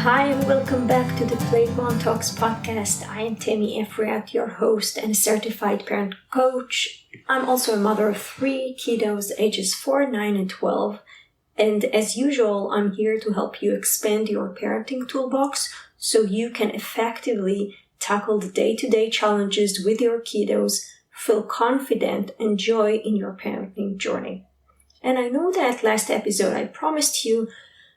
Hi and welcome back to the Plate Mom Talks podcast. I am Tammy Efriat, your host and certified parent coach. I'm also a mother of 3 kiddos ages 4, 9, and 12. And as usual, I'm here to help you expand your parenting toolbox so you can effectively tackle the day-to-day challenges with your kiddos, feel confident and joy in your parenting journey. And I know that last episode I promised you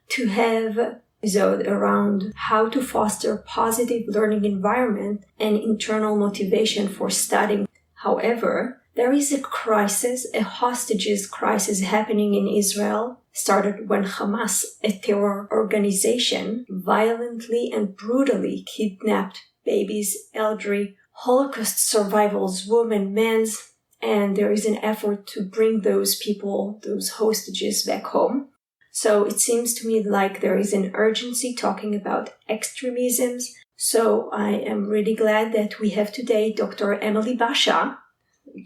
to have an episode around how to foster positive learning environment and internal motivation for studying. However, there is a crisis, a hostages crisis happening in Israel, started when Hamas, a terror organization, violently and brutally kidnapped babies, elderly, Holocaust survivors, women, men, and there is an effort to bring those people, those hostages back home. So it seems to me like there is an urgency talking about extremisms. So I am really glad that we have today Dr. Emily Bashah.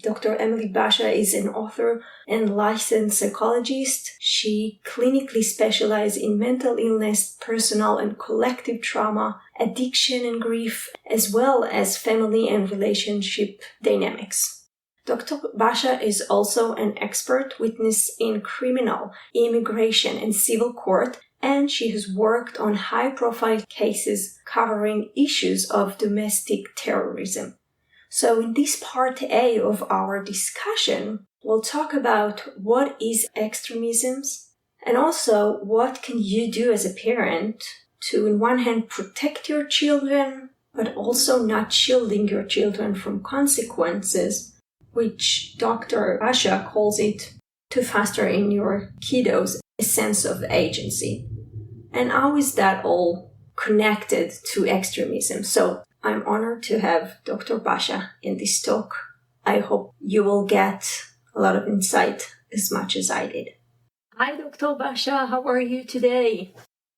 Dr. Emily Bashah is an author and licensed psychologist. She clinically specializes in mental illness, personal and collective trauma, addiction and grief, as well as family and relationship dynamics. Dr. Bashah is also an expert witness in criminal, immigration, and civil court, and she has worked on high-profile cases covering issues of domestic terrorism. So in this part A of our discussion, we'll talk about what is extremisms and also what can you do as a parent to, on one hand, protect your children, but also not shielding your children from consequences, which Dr. Bashah calls it to foster in your kiddos a sense of agency. And how is that all connected to extremism? So I'm honored to have Dr. Bashah in this talk. I hope you will get a lot of insight as much as I did. Hi, Dr. Bashah. How are you today?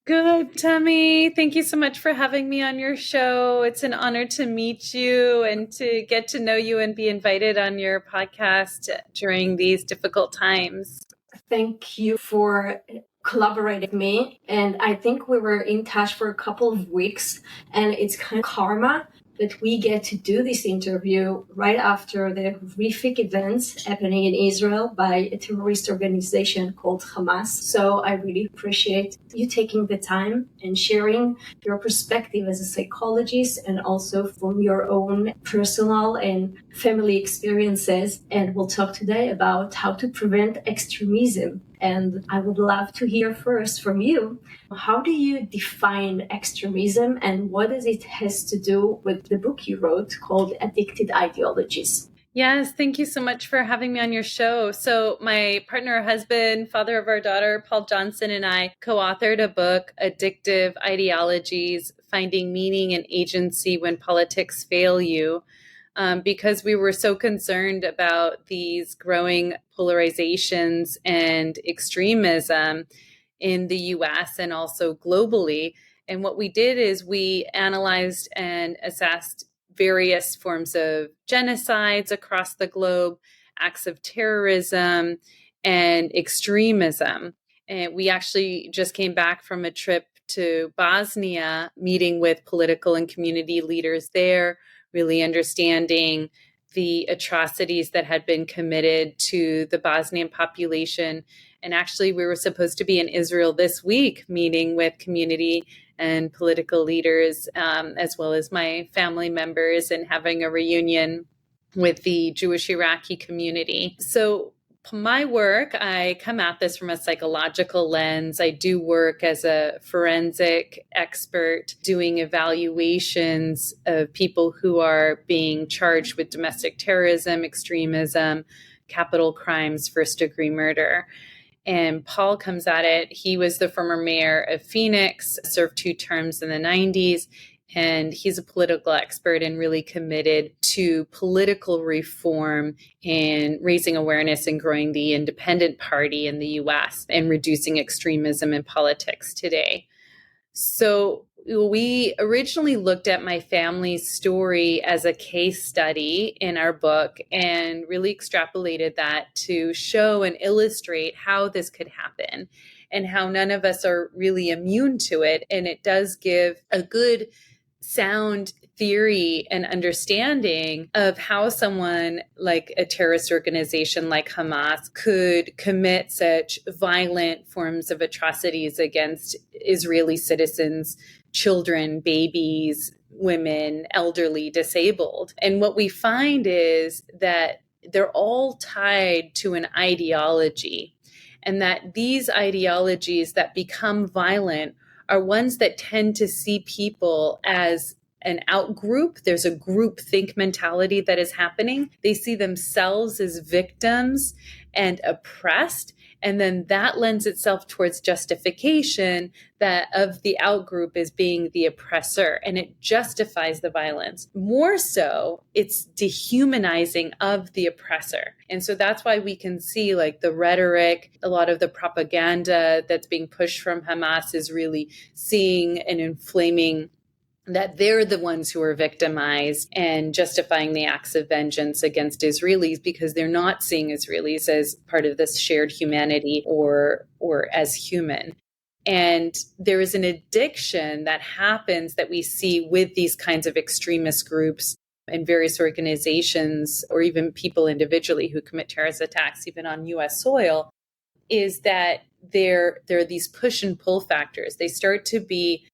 Good, Tammy. Thank you so much for having me on your show. It's an honor to meet you and to get to know you and be invited on your podcast during these difficult times. Thank you for collaborating with me. And I think we were in touch for a couple of weeks, and it's kind of karma that we get to do this interview right after the horrific events happening in Israel by a terrorist organization called Hamas. So I really appreciate you taking the time and sharing your perspective as a psychologist and also from your own personal and family experiences. And we'll talk today about how to prevent extremism. And I would love to hear first from you. How do you define extremism and what does it has to do with the book you wrote called Addicted Ideologies? Yes, thank you so much for having me on your show. So my partner, husband, father of our daughter, Paul Johnson, and I co-authored a book, Addictive Ideologies, Finding Meaning and Agency When Politics Fail You. Because we were so concerned about these growing polarizations and extremism in the US and also globally. And what we did is we analyzed and assessed various forms of genocides across the globe, acts of terrorism, and extremism. And we actually just came back from a trip to Bosnia, meeting with political and community leaders there, really understanding the atrocities that had been committed to the Bosnian population. And actually, we were supposed to be in Israel this week, meeting with community and political leaders, as well as my family members, and having a reunion with the Jewish Iraqi community. So my work, I come at this from a psychological lens. I do work as a forensic expert doing evaluations of people who are being charged with domestic terrorism, extremism, capital crimes, first-degree murder. And Paul comes at it. He was the former mayor of Phoenix, served 2 terms in the 90s. And he's a political expert and really committed to political reform and raising awareness and growing the independent party in the US and reducing extremism in politics today. So we originally looked at my family's story as a case study in our book and really extrapolated that to show and illustrate how this could happen. and how none of us are really immune to it. And it does give a good sound theory and understanding of how someone like a terrorist organization like Hamas could commit such violent forms of atrocities against Israeli citizens, children, babies, women, elderly, disabled. And what we find is that they're all tied to an ideology, and that these ideologies that become violent are ones that tend to see people as an outgroup. There's a group think mentality that is happening. They see themselves as victims and oppressed. And then that lends itself towards justification that of the outgroup as being the oppressor, and it justifies the violence. More so, it's dehumanizing of the oppressor. And so that's why we can see like the rhetoric, a lot of the propaganda that's being pushed from Hamas is really seeing and inflaming that they're the ones who are victimized and justifying the acts of vengeance against Israelis, because they're not seeing Israelis as part of this shared humanity or as human. And there is an addiction that happens that we see with these kinds of extremist groups and various organizations, or even people individually who commit terrorist attacks, even on US soil, is that there are these push and pull factors. They start to be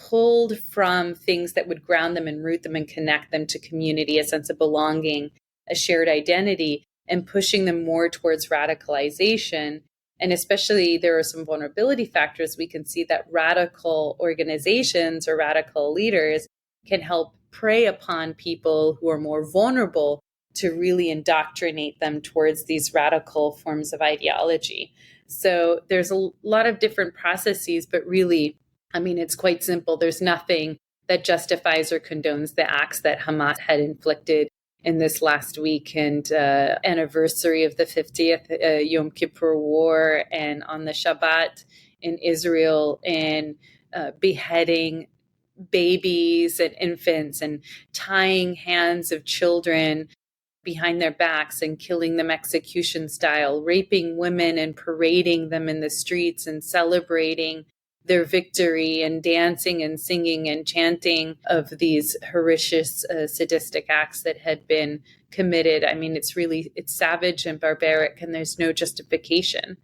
pulled from things that would ground them and root them and connect them to community, a sense of belonging, a shared identity, and pushing them more towards radicalization. And especially there are some vulnerability factors. We can see that radical organizations or radical leaders can help prey upon people who are more vulnerable to really indoctrinate them towards these radical forms of ideology. So there's a lot of different processes, but really, I mean, it's quite simple. There's nothing that justifies or condones the acts that Hamas had inflicted in this last week and anniversary of the 50th Yom Kippur War, and on the Shabbat in Israel, and beheading babies and infants and tying hands of children behind their backs and killing them execution style, raping women and parading them in the streets and celebrating their victory and dancing and singing and chanting of these horrendous sadistic acts that had been committed. I mean, it's savage and barbaric, and there's no justification.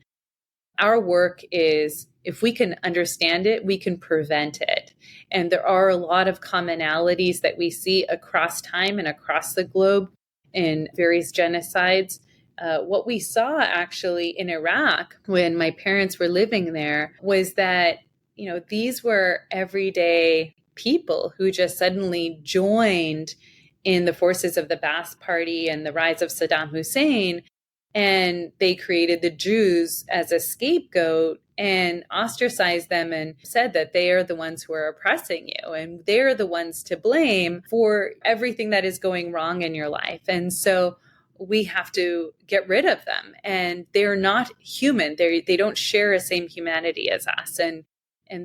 Our work is, if we can understand it, we can prevent it. And there are a lot of commonalities that we see across time and across the globe in various genocides. What we saw actually in Iraq when my parents were living there was that, you know, these were everyday people who just suddenly joined in the forces of the Ba'ath Party and the rise of Saddam Hussein. And they created the Jews as a scapegoat and ostracized them and said that they are the ones who are oppressing you and they're the ones to blame for everything that is going wrong in your life. And so we have to get rid of them. And they're not human. They don't share the same humanity as us. And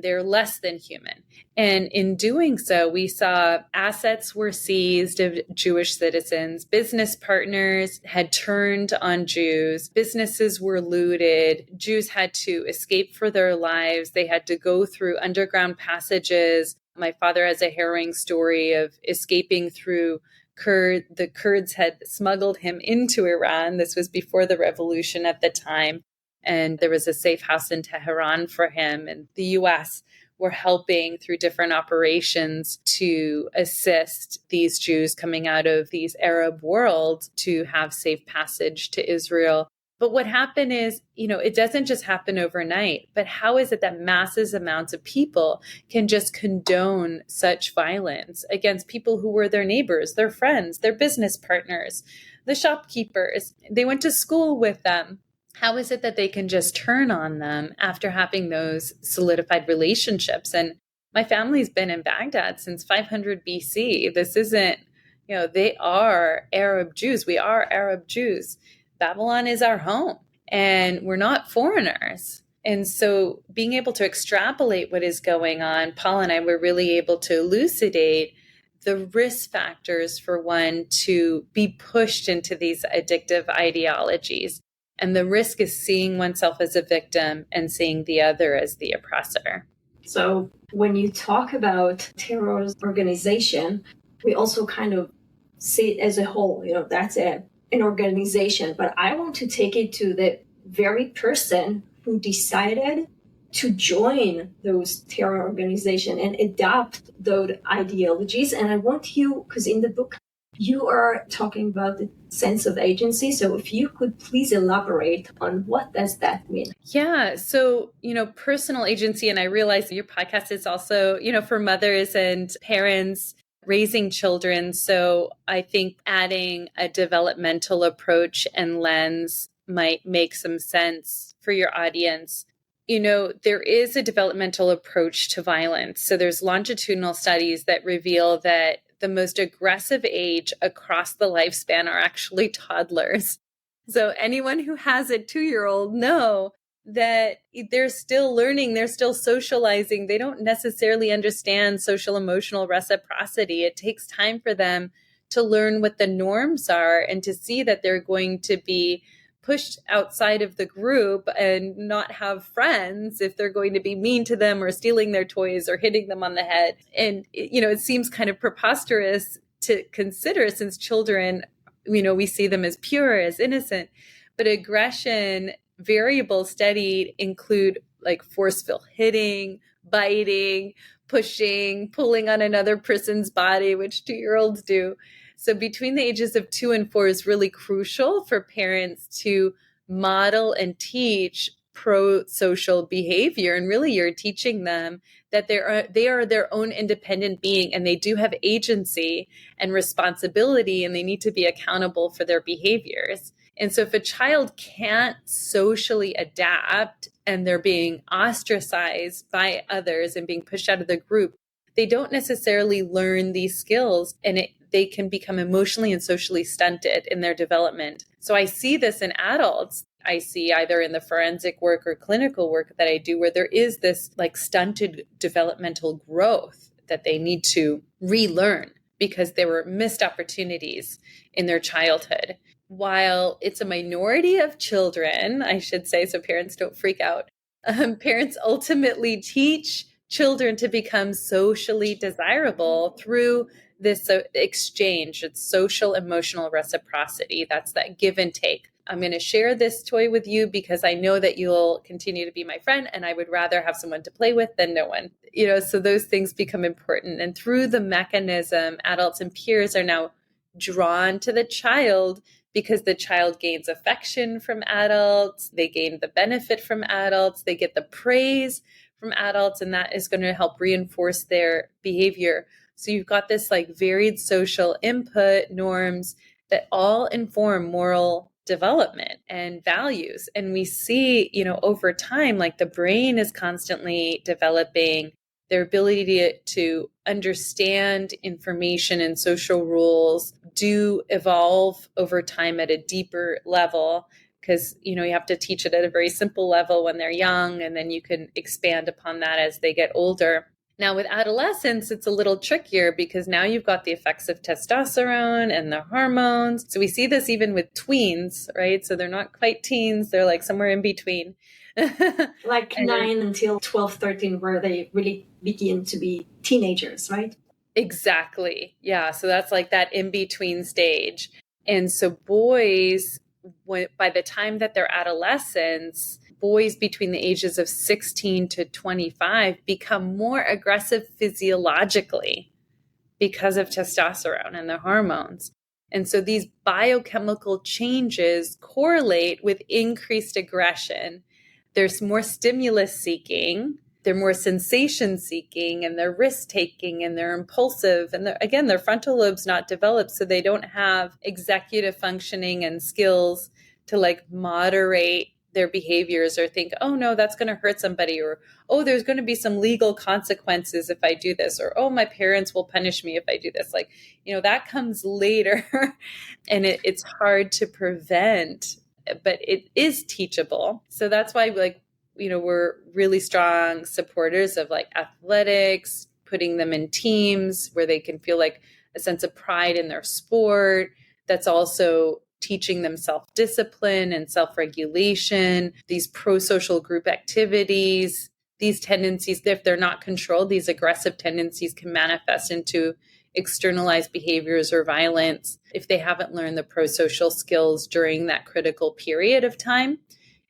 they're less than human. And in doing so, we saw assets were seized of Jewish citizens, business partners had turned on Jews, businesses were looted, Jews had to escape for their lives, they had to go through underground passages. My father has a harrowing story of escaping through the Kurds had smuggled him into Iran. This was before the revolution at the time. And there was a safe house in Tehran for him. And the U.S. were helping through different operations to assist these Jews coming out of these Arab worlds to have safe passage to Israel. But what happened is, you know, it doesn't just happen overnight. But how is it that massive amounts of people can just condone such violence against people who were their neighbors, their friends, their business partners, the shopkeepers? They went to school with them. How is it that they can just turn on them after having those solidified relationships? And my family's been in Baghdad since 500 BC. This isn't, you know, they are Arab Jews. We are Arab Jews. Babylon is our home, and we're not foreigners. And so being able to extrapolate what is going on, Paul and I were really able to elucidate the risk factors for one to be pushed into these addictive ideologies. And the risk is seeing oneself as a victim and seeing the other as the oppressor. So when you talk about terrorist organization, we also kind of see it as a whole, that's an organization. But I want to take it to the very person who decided to join those terror organizations and adopt those ideologies. And I want you, because in the book, you are talking about the sense of agency. So if you could please elaborate on what does that mean? Yeah. So, personal agency, and I realize your podcast is also, for mothers and parents raising children. So I think adding a developmental approach and lens might make some sense for your audience. There is a developmental approach to violence. So there's longitudinal studies that reveal that the most aggressive age across the lifespan are actually toddlers. So anyone who has a 2-year-old know that they're still learning, they're still socializing. They don't necessarily understand social emotional reciprocity. It takes time for them to learn what the norms are and to see that they're going to be pushed outside of the group and not have friends if they're going to be mean to them or stealing their toys or hitting them on the head. And, it seems kind of preposterous to consider, since children, we see them as pure, as innocent. But aggression variables studied include like forceful hitting, biting, pushing, pulling on another person's body, which 2-year-olds do. So between the ages of 2 and 4 is really crucial for parents to model and teach pro-social behavior. And really you're teaching them that they are their own independent being, and they do have agency and responsibility, and they need to be accountable for their behaviors. And so if a child can't socially adapt and they're being ostracized by others and being pushed out of the group, they don't necessarily learn these skills, and they can become emotionally and socially stunted in their development. So I see this in adults. I see either in the forensic work or clinical work that I do where there is this like stunted developmental growth that they need to relearn because there were missed opportunities in their childhood. While it's a minority of children, I should say, so parents don't freak out, parents ultimately teach children to become socially desirable through this exchange. It's social emotional reciprocity. That's that give and take. I'm going to share this toy with you because I know that you'll continue to be my friend, and I would rather have someone to play with than no one. So those things become important. And through the mechanism, adults and peers are now drawn to the child because the child gains affection from adults, they gain the benefit from adults, they get the praise from adults, and that is going to help reinforce their behavior. So you've got this like varied social input norms that all inform moral development and values. And we see, over time, like the brain is constantly developing. Their ability to understand information and social rules do evolve over time at a deeper level, because you have to teach it at a very simple level when they're young, and then you can expand upon that as they get older. Now with adolescents, it's a little trickier because now you've got the effects of testosterone and the hormones. So we see this even with tweens, right? So they're not quite teens, they're like somewhere in between. Like 9 until 12, 13, where they really begin to be teenagers, right? Exactly. Yeah. So that's like that in-between stage. And so boys, by the time that they're adolescents, boys between the ages of 16 to 25 become more aggressive physiologically because of testosterone and the hormones. And so these biochemical changes correlate with increased aggression. There's more stimulus seeking, they're more sensation seeking, and they're risk taking, and they're impulsive. And again, their frontal lobe's not developed, so they don't have executive functioning and skills to like moderate their behaviors or think, oh no, that's going to hurt somebody, or oh, there's going to be some legal consequences if I do this, or oh, my parents will punish me if I do this. Like, that comes later and it's hard to prevent, but it is teachable. So that's why we're really strong supporters of like athletics, putting them in teams where they can feel like a sense of pride in their sport. That's also teaching them self-discipline and self-regulation, these pro-social group activities. These tendencies, if they're not controlled, these aggressive tendencies can manifest into externalized behaviors or violence if they haven't learned the pro-social skills during that critical period of time.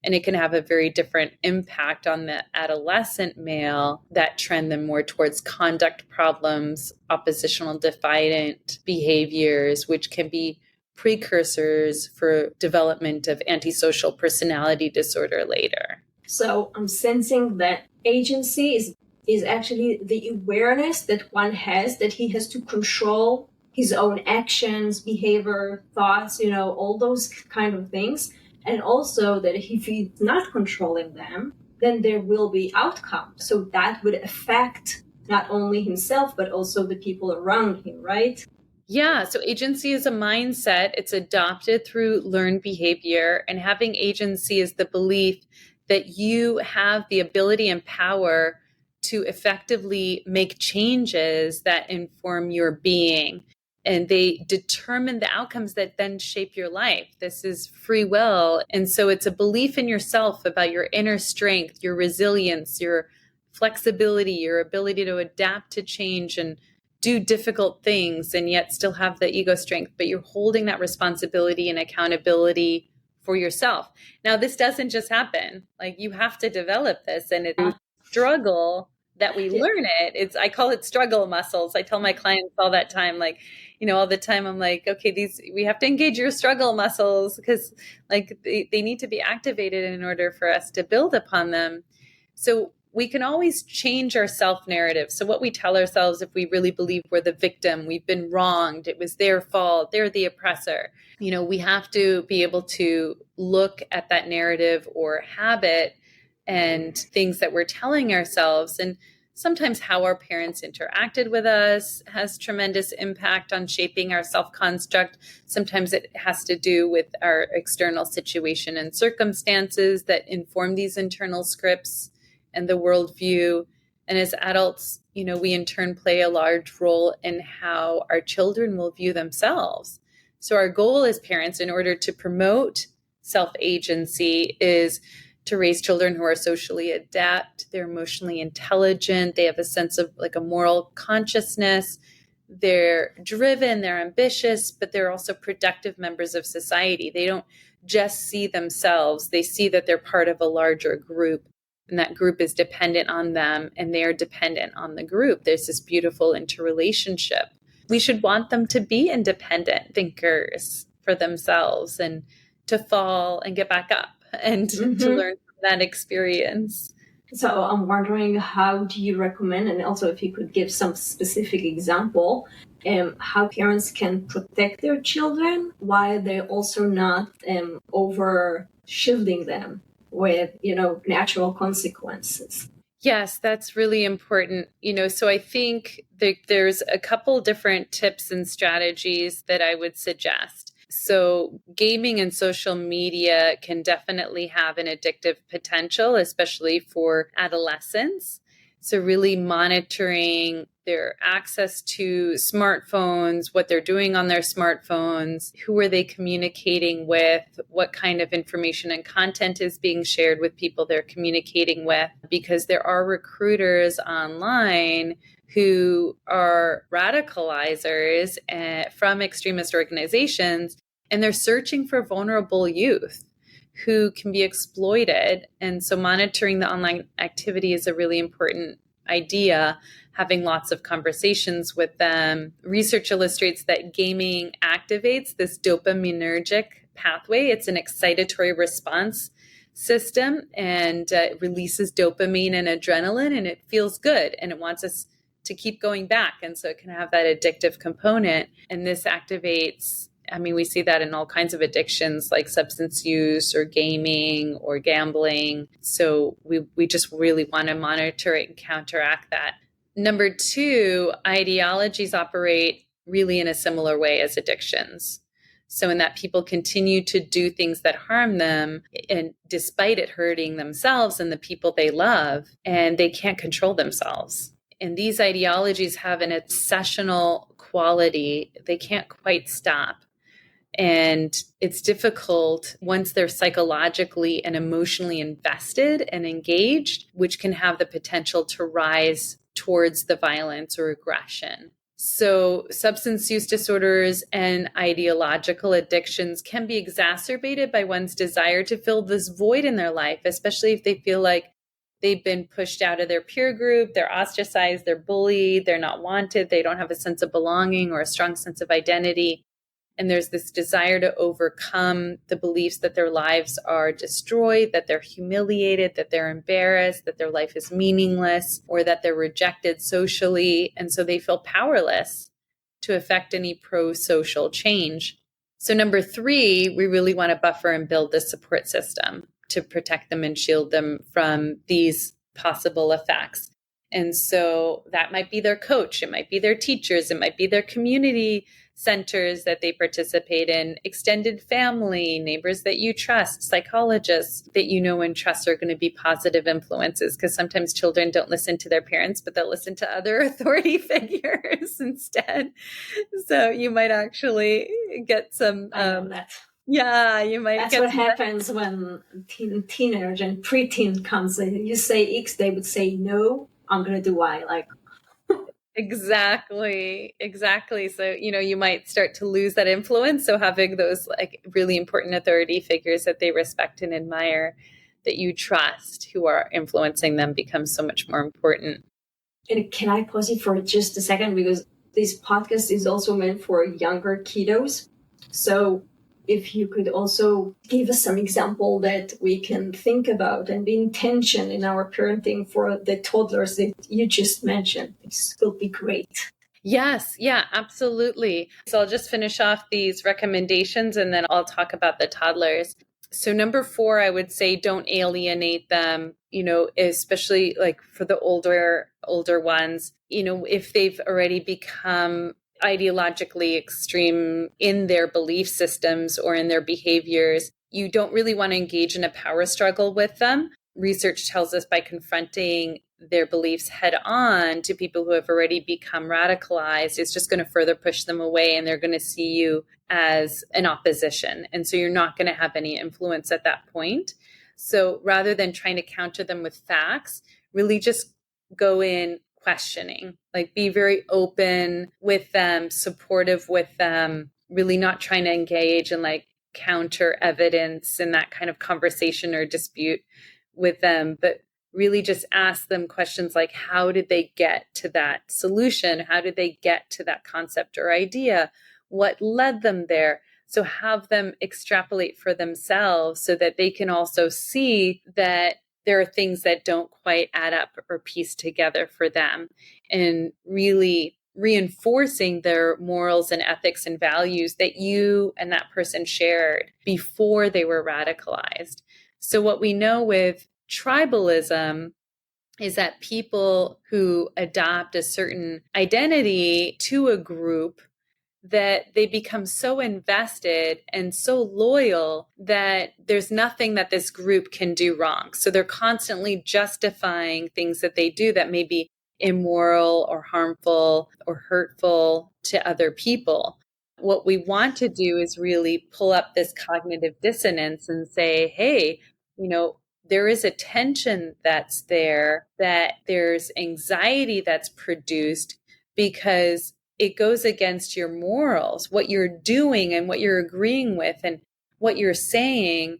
And it can have a very different impact on the adolescent male that trend them more towards conduct problems, oppositional defiant behaviors, which can be precursors for development of antisocial personality disorder later. So I'm sensing that agency is actually the awareness that one has that he has to control his own actions, behavior, thoughts, all those kind of things. And also that if he's not controlling them, then there will be outcomes. So that would affect not only himself, but also the people around him, right? Yeah. So agency is a mindset. It's adopted through learned behavior. And having agency is the belief that you have the ability and power to effectively make changes that inform your being. And they determine the outcomes that then shape your life. This is free will. And so it's a belief in yourself about your inner strength, your resilience, your flexibility, your ability to adapt to change and do difficult things and yet still have the ego strength. But you're holding that responsibility and accountability for yourself. Now, this doesn't just happen. Like, you have to develop this, and it's a struggle that we learn it. I call it struggle muscles. I tell my clients all that time, all the time, I'm like, okay, we have to engage your struggle muscles because they need to be activated in order for us to build upon them. So we can always change our self-narrative. So what we tell ourselves, if we really believe we're the victim, we've been wronged, it was their fault, they're the oppressor, we have to be able to look at that narrative or habit and things that we're telling ourselves. And sometimes how our parents interacted with us has tremendous impact on shaping our self-construct. Sometimes it has to do with our external situation and circumstances that inform these internal scripts and the worldview. And as adults, we in turn play a large role in how our children will view themselves. So our goal as parents, in order to promote self-agency, is to raise children who are socially adept, they're emotionally intelligent, they have a sense of a moral consciousness, they're driven, they're ambitious, but they're also productive members of society. They don't just see themselves, they see that they're part of a larger group, and that group is dependent on them, and they're dependent on the group. There's this beautiful interrelationship. We should want them to be independent thinkers for themselves and to fall and get back up and to learn from that experience. So I'm wondering, how do you recommend, and also if you could give some specific example, how parents can protect their children while they're also not over shielding them with, natural consequences? Yes, that's really important. So I think there's a couple different tips and strategies that I would suggest. So gaming and social media can definitely have an addictive potential, especially for adolescents. So really monitoring their access to smartphones, what they're doing on their smartphones, who are they communicating with, what kind of information and content is being shared with people they're communicating with, because there are recruiters online who are radicalizers from extremist organizations, and they're searching for vulnerable youth who can be exploited. And so monitoring the online activity is a really important idea, having lots of conversations with them. Research illustrates that gaming activates this dopaminergic pathway. It's an excitatory response system, and it releases dopamine and adrenaline, and it feels good, and it wants us to keep going back. And so it can have that addictive component. And this activates, we see that in all kinds of addictions like substance use or gaming or gambling. So we just really want to monitor it and counteract that. Number two, ideologies operate really in a similar way as addictions. So in that people continue to do things that harm them, and despite it hurting themselves and the people they love, and they can't control themselves. And these ideologies have an obsessional quality. They can't quite stop. And it's difficult once they're psychologically and emotionally invested and engaged, which can have the potential to rise towards the violence or aggression. So substance use disorders and ideological addictions can be exacerbated by one's desire to fill this void in their life, especially if they feel like they've been pushed out of their peer group, they're ostracized, they're bullied, they're not wanted, they don't have a sense of belonging or a strong sense of identity. And there's this desire to overcome the beliefs that their lives are destroyed, that they're humiliated, that they're embarrassed, that their life is meaningless, or that they're rejected socially. And so they feel powerless to affect any pro-social change. So number 3, we really want to buffer and build the support system to protect them and shield them from these possible effects. And so that might be their coach, it might be their teachers, it might be their community centers that they participate in, extended family, neighbors that you trust, psychologists that you know and trust are going to be positive influences, because sometimes children don't listen to their parents, but they'll listen to other authority figures instead. So you might actually get some... Yeah, you might. That's what happens when teenager and preteen comes in. You say X, they would say no. I'm gonna do Y. Like exactly. So you might start to lose that influence. So having those like really important authority figures that they respect and admire, that you trust, who are influencing them, becomes so much more important. And can I pause you for just a second, because this podcast is also meant for younger kiddos. So if you could also give us some example that we can think about and be intention in our parenting for the toddlers that you just mentioned, this will be great. Yes, yeah, absolutely. So I'll just finish off these recommendations and then I'll talk about the toddlers. So number 4, I would say don't alienate them, especially like for the older ones, if they've already become ideologically extreme in their belief systems or in their behaviors, you don't really want to engage in a power struggle with them. Research tells us by confronting their beliefs head on to people who have already become radicalized, it's just going to further push them away, and they're going to see you as an opposition. And so you're not going to have any influence at that point. So rather than trying to counter them with facts, really just go in questioning, like be very open with them, supportive with them, really not trying to engage in like counter evidence and that kind of conversation or dispute with them, but really just ask them questions like, how did they get to that solution? How did they get to that concept or idea? What led them there? So have them extrapolate for themselves so that they can also see that there are things that don't quite add up or piece together for them, and really reinforcing their morals and ethics and values that you and that person shared before they were radicalized. So what we know with tribalism is that people who adopt a certain identity to a group, that they become so invested and so loyal that there's nothing that this group can do wrong. So they're constantly justifying things that they do that may be immoral or harmful or hurtful to other people. What we want to do is really pull up this cognitive dissonance and say, hey, there is a tension that's there, that there's anxiety that's produced because it goes against your morals. What you're doing and what you're agreeing with and what you're saying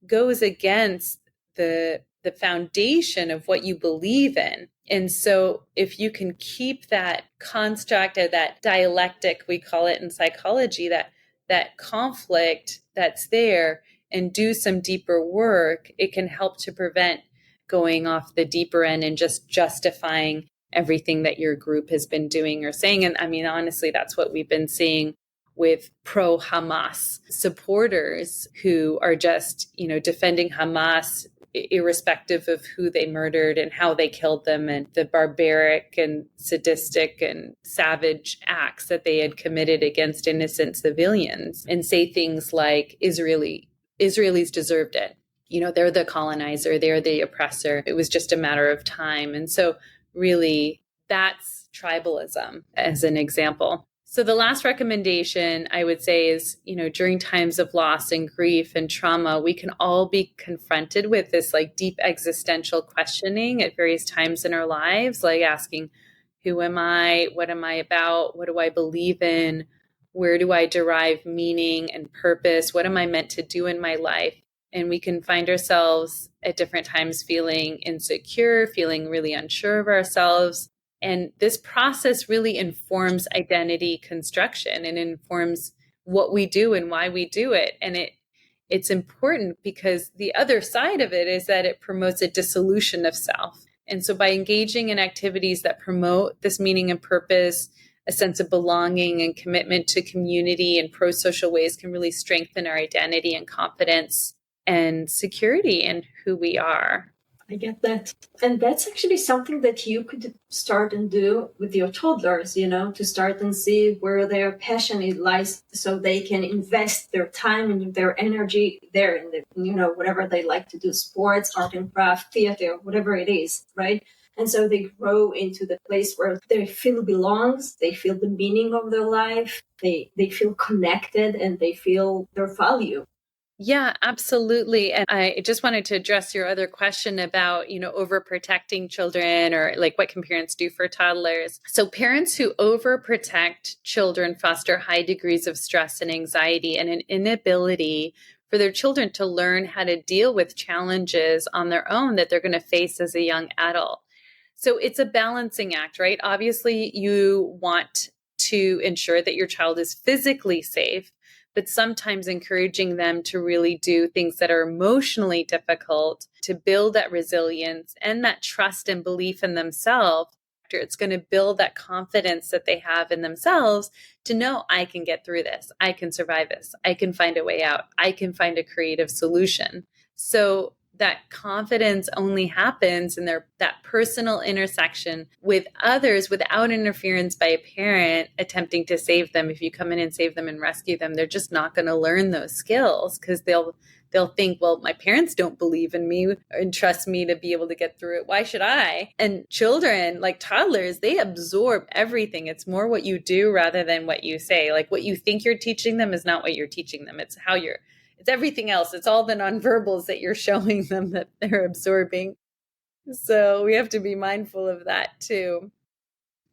goes against the foundation of what you believe in. And so if you can keep that construct or that dialectic, we call it in psychology, that conflict that's there, and do some deeper work, it can help to prevent going off the deeper end and just justifying everything that your group has been doing or saying. And I mean, honestly, that's what we've been seeing with pro-Hamas supporters who are just, defending Hamas irrespective of who they murdered and how they killed them and the barbaric and sadistic and savage acts that they had committed against innocent civilians, and say things like Israelis deserved it. They're the colonizer, they're the oppressor. It was just a matter of time. And so really that's tribalism as an example. So the last recommendation I would say is, during times of loss and grief and trauma, we can all be confronted with this like deep existential questioning at various times in our lives, like asking, who am I? What am I about? What do I believe in? Where do I derive meaning and purpose? What am I meant to do in my life? And we can find ourselves at different times feeling insecure, feeling really unsure of ourselves. And this process really informs identity construction and informs what we do and why we do it. And it's important because the other side of it is that it promotes a dissolution of self. And so by engaging in activities that promote this meaning and purpose, a sense of belonging and commitment to community and pro-social ways can really strengthen our identity and confidence and security in who we are. I get that. And that's actually something that you could start and do with your toddlers, to start and see where their passion lies so they can invest their time and their energy there in whatever they like to do, sports, art and craft, theater, whatever it is, right? And so they grow into the place where they feel belongs, they feel the meaning of their life, they feel connected and they feel their value. Yeah, absolutely. And I just wanted to address your other question about, overprotecting children or like what can parents do for toddlers. So parents who overprotect children foster high degrees of stress and anxiety and an inability for their children to learn how to deal with challenges on their own that they're going to face as a young adult. So it's a balancing act, right? Obviously, you want to ensure that your child is physically safe, but sometimes encouraging them to really do things that are emotionally difficult to build that resilience and that trust and belief in themselves. It's going to build that confidence that they have in themselves to know, I can get through this. I can survive this. I can find a way out. I can find a creative solution. So that confidence only happens in that personal intersection with others without interference by a parent attempting to save them. If you come in and save them and rescue them, they're just not going to learn those skills because they'll think, well, my parents don't believe in me and trust me to be able to get through it. Why should I? And children, like toddlers, they absorb everything. It's more what you do rather than what you say. Like what you think you're teaching them is not what you're teaching them. It's everything else. It's all the nonverbals that you're showing them that they're absorbing. So we have to be mindful of that too.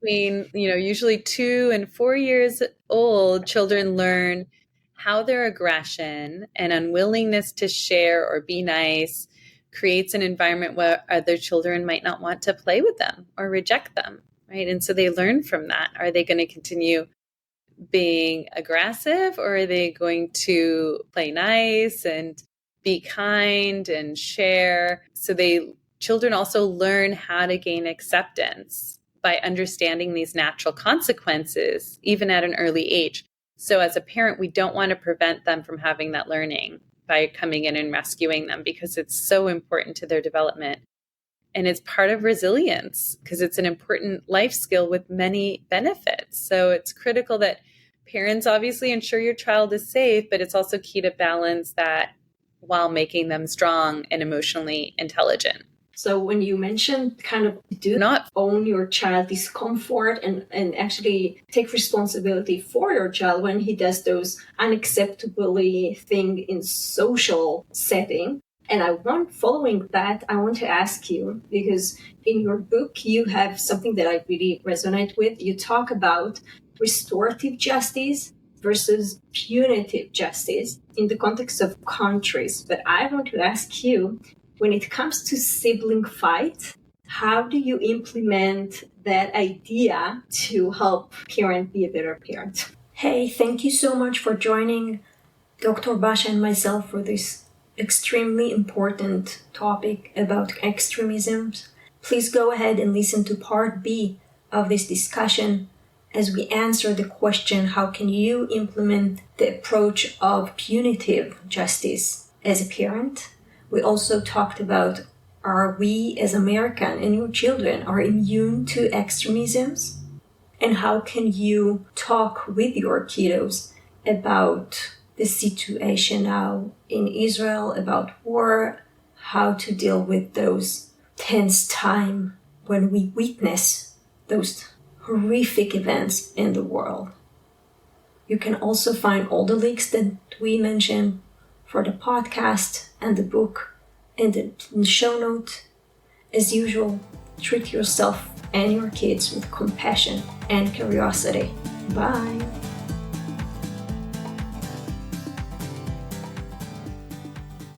Between, usually 2 and 4 years old, children learn how their aggression and unwillingness to share or be nice creates an environment where other children might not want to play with them or reject them, right? And so they learn from that. Are they going to continue being aggressive, or are they going to play nice and be kind and share? So children also learn how to gain acceptance by understanding these natural consequences, even at an early age. So as a parent, we don't want to prevent them from having that learning by coming in and rescuing them because it's so important to their development. And it's part of resilience because it's an important life skill with many benefits. So it's critical that parents obviously ensure your child is safe, but it's also key to balance that while making them strong and emotionally intelligent. So when you mentioned kind of do not own your child's discomfort and actually take responsibility for your child when he does those unacceptably thing in social setting. And following that, I want to ask you, because in your book, you have something that I really resonate with. You talk about restorative justice versus punitive justice in the context of countries. But I want to ask you, when it comes to sibling fight, how do you implement that idea to help parent be a better parent? Hey, thank you so much for joining Dr. Bashah and myself for this extremely important topic about extremisms. Please go ahead and listen to part B of this discussion as we answer the question, how can you implement the approach of punitive justice as a parent? We also talked about, are we as American and your children are immune to extremisms? And how can you talk with your kiddos about the situation now in Israel, about war, how to deal with those tense times when we witness those horrific events in the world. You can also find all the links that we mentioned for the podcast and the book in the show note. As usual, treat yourself and your kids with compassion and curiosity. Bye!